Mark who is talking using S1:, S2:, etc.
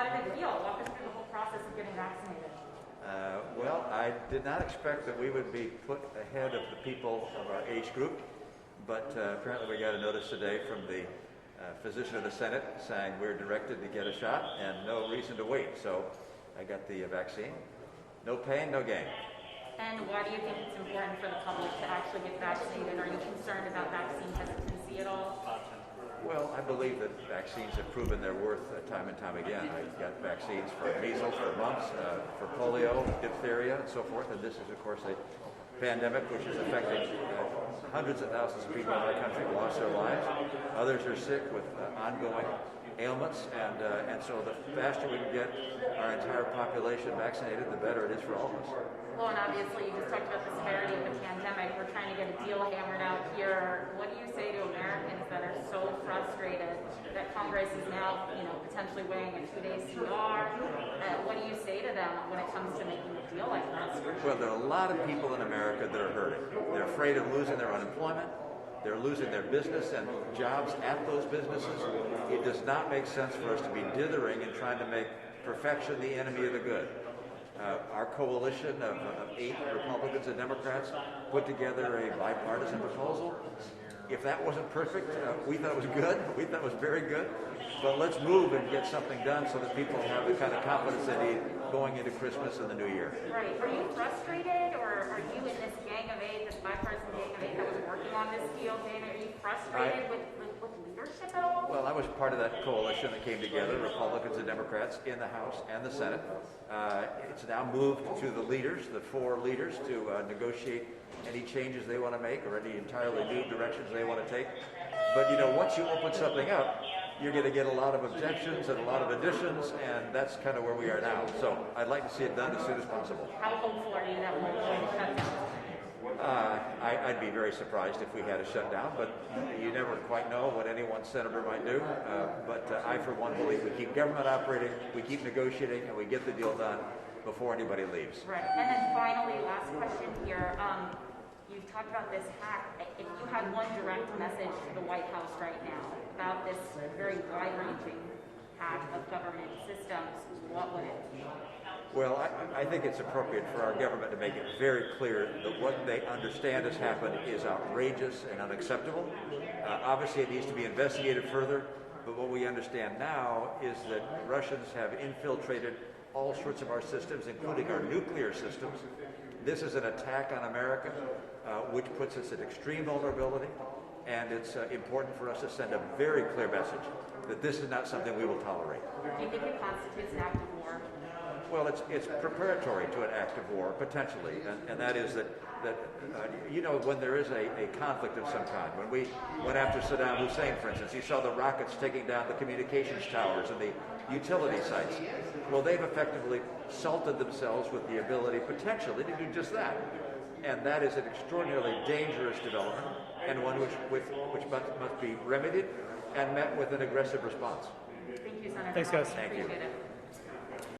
S1: How did it feel? Walk us through the whole process of getting vaccinated.
S2: Well, I did not expect that we would be put ahead of the people of our age group, but apparently we got a notice today from the physician of the Senate saying we're directed to get a shot and no reason to wait. So I got the vaccine. No pain, no gain.
S1: And why do you think it's important for the public to actually get vaccinated? Are you concerned about vaccine hesitancy at all?
S2: Well, I believe that vaccines have proven their worth time and time again. I got vaccines for measles, for mumps, for polio, diphtheria, and so forth. And this is, of course, a pandemic which is affecting hundreds of thousands of people in our country who lost their lives. Others are sick with ongoing ailments, and so the faster we can get our entire population vaccinated, the better it is for all of us.
S1: Well, and obviously you just talked about the severity of the pandemic. We're trying to get a deal hammered out here. What do you say to Americans that are so frustrated that Congress is now, potentially weighing a 2-day CR? What do you say to them when it comes to making a deal like this?
S2: Well, there are a lot of people in America that are hurting. They're afraid of losing their unemployment. They're losing their business and jobs at those businesses. It does not make sense for us to be dithering and trying to make perfection the enemy of the good. Our coalition of 8 Republicans and Democrats put together a bipartisan proposal. If that wasn't perfect, we thought it was good. We thought it was very good. But let's move and get something done so that people have the kind of confidence they need going into Christmas and the New Year.
S1: Right. Are you frustrated, or are you in this gang of 8, this bipartisan gang of 8 that was working on this deal, Dana? Are you frustrated with leadership at all?
S2: Well, I was part of that coalition that came together, Republicans and Democrats, in the House and the Senate. It's now moved to the leaders, the 4 leaders, to negotiate any changes they want to make or any entirely new directions they want to take. But, once you open something up, you're going to get a lot of objections and a lot of additions, and that's kind of where we are now. So I'd like to see it done as soon as possible.
S1: How hopeful are you that we're going to shut down?
S2: I'd be very surprised if we had a shutdown, but you never quite know what any one senator might do. But I, for one, believe we keep government operating, we keep negotiating, and we get the deal done before anybody leaves.
S1: Right. And then finally, last question here. You've talked about this hack. If you had one direct message to the White House right now about this very wide-ranging hack of government systems, what would it be?
S2: Well, I think it's appropriate for our government to make it very clear that what they understand has happened is outrageous and unacceptable. Obviously, it needs to be investigated further, but what we understand now is that Russians have infiltrated all sorts of our systems, including our nuclear systems. This is an attack on America, which puts us at extreme vulnerability, and it's important for us to send a very clear message that this is not something we will tolerate.
S1: Do you think it constitutes an act of war?
S2: Well, it's preparatory to an act of war, potentially, and that is that when there is a conflict of some kind, when we went after Saddam Hussein, for instance, you saw the rockets taking down the communications towers and the utility sites. Well, they've effectively salted themselves with the ability, potentially, to do just that. And that is an extraordinarily dangerous development, and one which must be remedied and met with an aggressive response.
S1: Thank you, Senator.
S3: Thanks, guys.
S2: Thank you.
S1: Appreciate it.